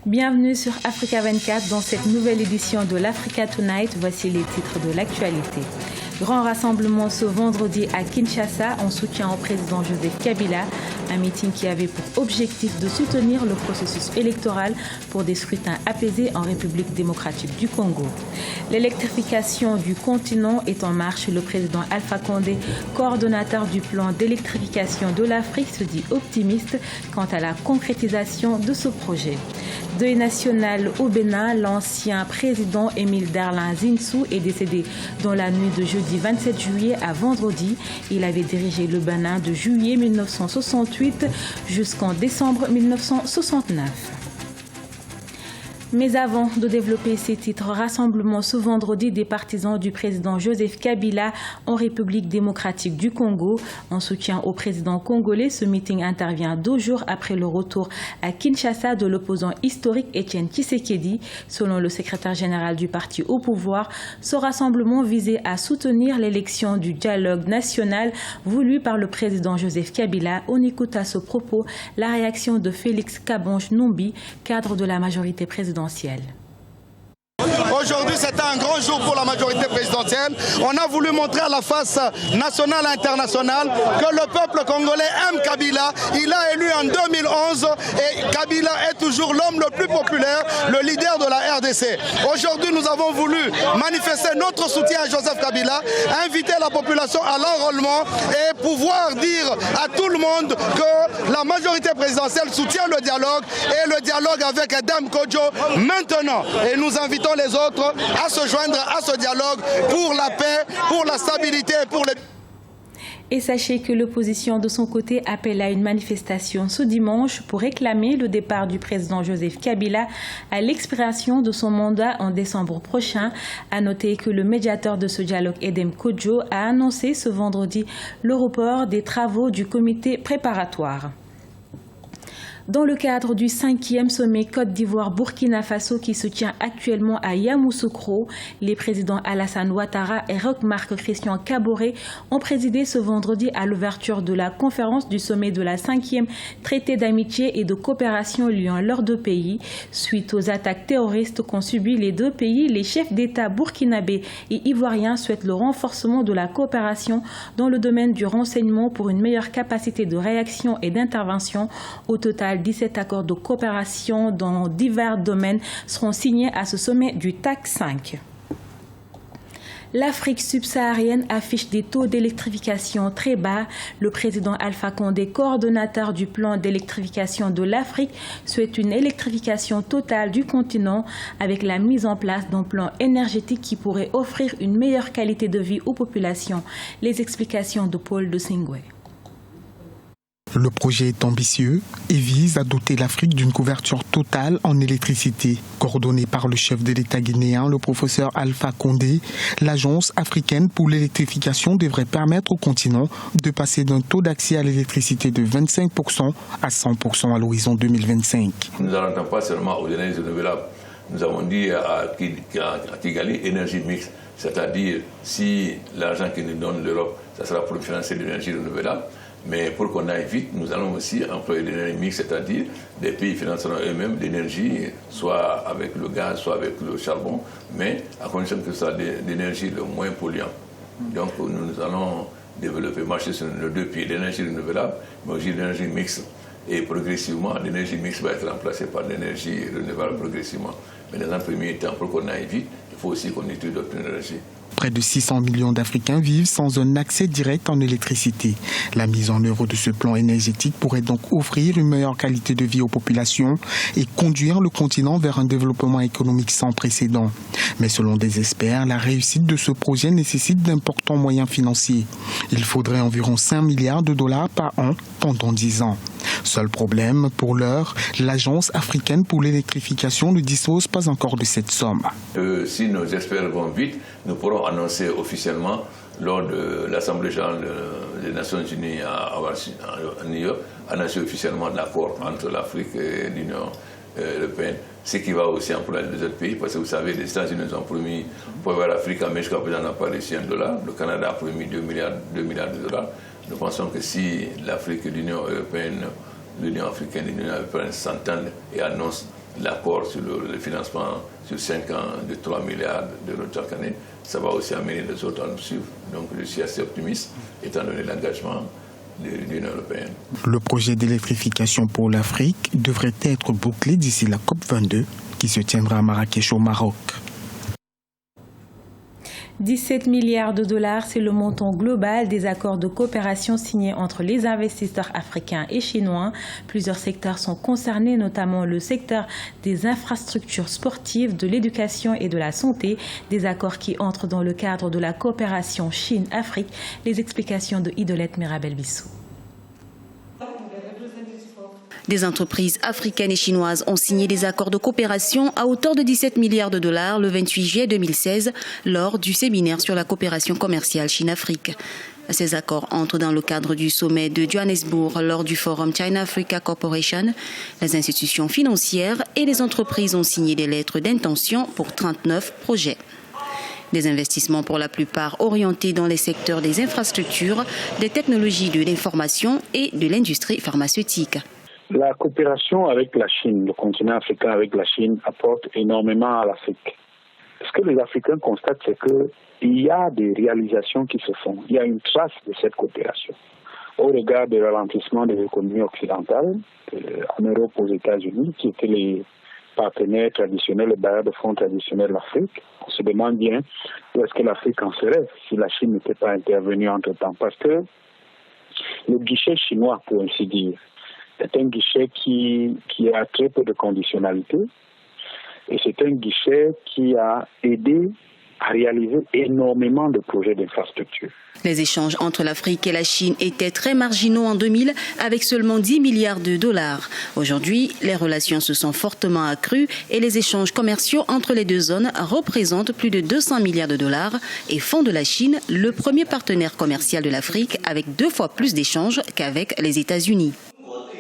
Bienvenue sur Africa 24 dans cette nouvelle édition de l'Africa Tonight. Voici les titres de l'actualité. Grand rassemblement ce vendredi à Kinshasa en soutien au président Joseph Kabila. Un meeting qui avait pour objectif de soutenir le processus électoral pour des scrutins apaisés en République démocratique du Congo. L'électrification du continent est en marche. Le président Alpha Condé, coordonnateur du plan d'électrification de l'Afrique, se dit optimiste quant à la concrétisation de ce projet. Deuil national au Bénin, l'ancien président Émile Darlin Zinsou est décédé dans la nuit de jeudi 27 juillet à vendredi. Il avait dirigé le Bénin de juillet 1968 jusqu'en décembre 1969. Mais avant de développer ces titres, rassemblement ce vendredi des partisans du président Joseph Kabila en République démocratique du Congo. En soutien au président congolais, ce meeting intervient 2 jours après le retour à Kinshasa de l'opposant historique Étienne Tshisekedi. Selon le secrétaire général du parti au pouvoir, ce rassemblement visait à soutenir l'élection du dialogue national voulu par le président Joseph Kabila. On écoute à ce propos la réaction de Félix Kabonge-Numbi, cadre de la majorité présidentielle. Aujourd'hui, c'est un grand jour pour la majorité présidentielle. On a voulu montrer à la face nationale et internationale que le peuple congolais aime Kabila. Il a élu en 2011 et Kabila est toujours l'homme le plus populaire, le leader de la RDC. Aujourd'hui, nous avons voulu manifester notre soutien à Joseph Kabila, inviter la population à l'enrôlement et pouvoir dire à tout le monde que la majorité présidentielle soutient le dialogue et le dialogue avec Dame Kodjo maintenant. Et nous invitons les autres à se joindre à ce dialogue pour la paix, pour la stabilité et pour les... Et sachez que l'opposition de son côté appelle à une manifestation ce dimanche pour réclamer le départ du président Joseph Kabila à l'expiration de son mandat en décembre prochain. À noter que le médiateur de ce dialogue, Edem Kodjo, a annoncé ce vendredi le report des travaux du comité préparatoire. Dans le cadre du 5e sommet Côte d'Ivoire-Burkina Faso qui se tient actuellement à Yamoussoukro, les présidents Alassane Ouattara et Roch-Marc Christian Kaboré ont présidé ce vendredi à l'ouverture de la conférence du sommet de la 5e traité d'amitié et de coopération liant leurs deux pays. Suite aux attaques terroristes qu'ont subies les deux pays, les chefs d'État burkinabés et ivoiriens souhaitent le renforcement de la coopération dans le domaine du renseignement pour une meilleure capacité de réaction et d'intervention. Au total, 17 accords de coopération dans divers domaines seront signés à ce sommet du TAC 5. L'Afrique subsaharienne affiche des taux d'électrification très bas. Le président Alpha Condé, coordonnateur du plan d'électrification de l'Afrique, souhaite une électrification totale du continent avec la mise en place d'un plan énergétique qui pourrait offrir une meilleure qualité de vie aux populations. Les explications de Paul de Singwe. Le projet est ambitieux et vise à doter l'Afrique d'une couverture totale en électricité. Coordonné par le chef de l'État guinéen, le professeur Alpha Condé, l'Agence africaine pour l'électrification devrait permettre au continent de passer d'un taux d'accès à l'électricité de 25% à 100% à l'horizon 2025. Nous n'allons pas seulement aux énergies renouvelables. Nous avons dit à Kigali, énergie mixte, c'est-à-dire si l'argent que nous donne l'Europe, ça sera pour financer l'énergie renouvelable. Mais pour qu'on aille vite, nous allons aussi employer l'énergie mixte, c'est-à-dire les pays financeront eux-mêmes l'énergie, soit avec le gaz, soit avec le charbon, mais à condition que ce soit l'énergie le moins polluante. Donc nous allons développer, marcher sur les deux pieds, l'énergie renouvelable, mais aussi l'énergie mixte. Et progressivement, l'énergie mixte va être remplacée par l'énergie renouvelable progressivement. Mais dans un premier temps, pour qu'on aille vite, il faut aussi qu'on utilise d'autres énergies. Près de 600 millions d'Africains vivent sans un accès direct en électricité. La mise en œuvre de ce plan énergétique pourrait donc offrir une meilleure qualité de vie aux populations et conduire le continent vers un développement économique sans précédent. Mais selon des experts, la réussite de ce projet nécessite d'importants moyens financiers. Il faudrait environ 5 milliards de dollars par an pendant 10 ans. Seul problème, pour l'heure, l'Agence africaine pour l'électrification ne dispose pas encore de cette somme. Si nos experts vont vite, nous pourrons annoncer officiellement lors de l'Assemblée générale des Nations Unies à New York, annoncer officiellement l'accord entre l'Afrique et l'Union européenne, ce qui va aussi employer les autres pays, parce que vous savez, les États-Unis nous ont promis pour avoir l'Afrique, mais jusqu'à présent n'a pas reçu $1, le Canada a promis 2 milliards de dollars. Nous pensons que si l'Afrique et l'Union européenne, l'Union africaine et l'Union européenne s'entendent et annoncent l'accord sur le financement sur 5 ans de 3 milliards d'euros chaque année, ça va aussi amener les autres à nous suivre. Donc je suis assez optimiste, étant donné l'engagement de l'Union européenne. Le projet d'électrification pour l'Afrique devrait être bouclé d'ici la COP22 qui se tiendra à Marrakech au Maroc. 17 milliards de dollars, c'est le montant global des accords de coopération signés entre les investisseurs africains et chinois. Plusieurs secteurs sont concernés, notamment le secteur des infrastructures sportives, de l'éducation et de la santé. Des accords qui entrent dans le cadre de la coopération Chine-Afrique. Les explications de Idolette Mirabel-Bissou. Des entreprises africaines et chinoises ont signé des accords de coopération à hauteur de 17 milliards de dollars le 28 juillet 2016 lors du séminaire sur la coopération commerciale Chine-Afrique. Ces accords entrent dans le cadre du sommet de Johannesburg lors du forum China-Africa Corporation. Les institutions financières et les entreprises ont signé des lettres d'intention pour 39 projets. Des investissements pour la plupart orientés dans les secteurs des infrastructures, des technologies de l'information et de l'industrie pharmaceutique. La coopération avec la Chine, le continent africain avec la Chine, apporte énormément à l'Afrique. Ce que les Africains constatent, c'est qu'il y a des réalisations qui se font. Il y a une trace de cette coopération. Au regard du ralentissement des économies occidentales, en Europe, aux États-Unis, qui étaient les partenaires traditionnels, les bailleurs de fonds traditionnels de l'Afrique, on se demande bien où est-ce que l'Afrique en serait si la Chine n'était pas intervenue entre-temps. Parce que le guichet chinois, pour ainsi dire, c'est un guichet qui a très peu de conditionnalité et c'est un guichet qui a aidé à réaliser énormément de projets d'infrastructure. Les échanges entre l'Afrique et la Chine étaient très marginaux en 2000 avec seulement 10 milliards de dollars. Aujourd'hui, les relations se sont fortement accrues et les échanges commerciaux entre les deux zones représentent plus de 200 milliards de dollars et font de la Chine le premier partenaire commercial de l'Afrique avec 2 fois plus d'échanges qu'avec les États-Unis.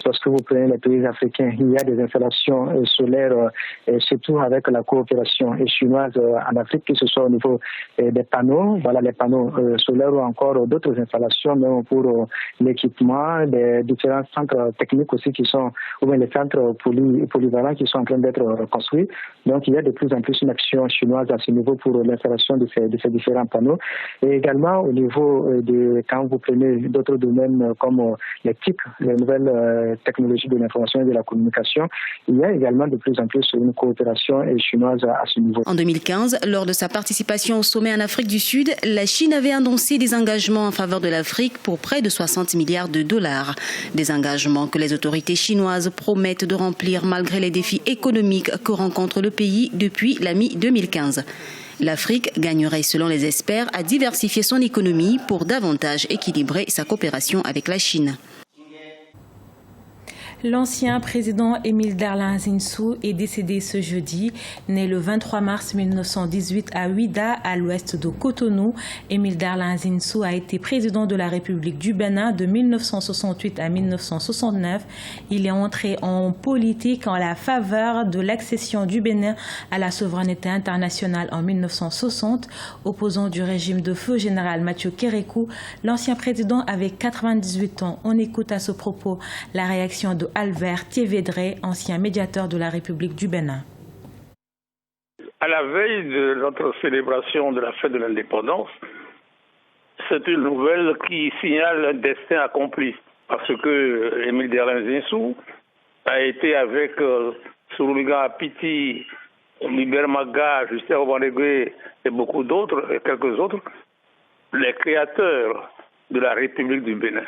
Lorsque vous prenez les pays africains, il y a des installations solaires, surtout avec la coopération chinoise en Afrique, que ce soit au niveau des panneaux, voilà les panneaux solaires ou encore d'autres installations, même pour l'équipement, des différents centres techniques aussi qui sont, ou bien les centres polyvalents qui sont en train d'être construits. Donc il y a de plus en plus une action chinoise à ce niveau pour l'installation de ces différents panneaux. Et également au niveau de, quand vous prenez d'autres domaines comme les TIC, les nouvelles technologies de l'information et de la communication, il y a également de plus en plus une coopération chinoise à ce niveau. En 2015, lors de sa participation au sommet en Afrique du Sud, la Chine avait annoncé des engagements en faveur de l'Afrique pour près de 60 milliards de dollars. Des engagements que les autorités chinoises promettent de remplir malgré les défis économiques que rencontre le pays depuis la mi-2015. L'Afrique gagnerait, selon les experts, à diversifier son économie pour davantage équilibrer sa coopération avec la Chine. L'ancien président Émile Darlan Zinsou est décédé ce jeudi. Né le 23 mars 1918 à Ouida, à l'ouest de Cotonou, Émile Darlan Zinsou a été président de la République du Bénin de 1968 à 1969. Il est entré en politique en la faveur de l'accession du Bénin à la souveraineté internationale en 1960. Opposant du régime de feu général Mathieu Kérékou, l'ancien président avait 98 ans. On écoute à ce propos la réaction de Albert Thiévédré, ancien médiateur de la République du Bénin. À la veille de notre célébration de la fête de l'indépendance, c'est une nouvelle qui signale un destin accompli. Parce que Émile Darlan Zinsou a été avec Sourouligan Apiti, Libert Maga, Justin Obanegwe et beaucoup d'autres, et quelques autres, les créateurs de la République du Bénin.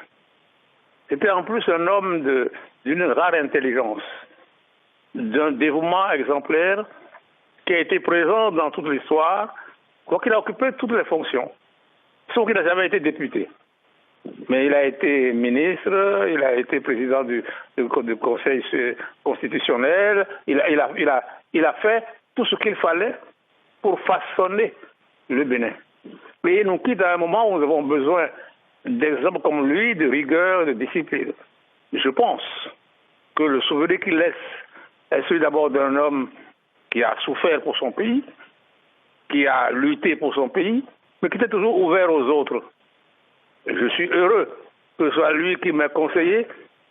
C'était en plus un homme d'une rare intelligence, d'un dévouement exemplaire qui a été présent dans toute l'histoire, quoiqu'il a occupé toutes les fonctions, sauf qu'il n'a jamais été député. Mais il a été ministre, il a été président du Conseil constitutionnel, il a fait tout ce qu'il fallait pour façonner le Bénin. Mais il nous quitte à un moment où nous avons besoin d'exemples comme lui, de rigueur, de discipline. Je pense que le souvenir qu'il laisse est celui d'abord d'un homme qui a souffert pour son pays, qui a lutté pour son pays, mais qui était toujours ouvert aux autres. Je suis heureux que ce soit lui qui m'a conseillé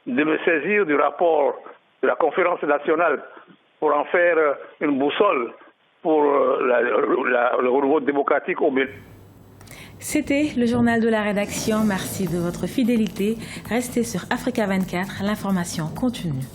de me saisir du rapport de la conférence nationale pour en faire une boussole pour le renouveau démocratique au Bénin. C'était le journal de la rédaction. Merci de votre fidélité. Restez sur Africa 24, l'information continue.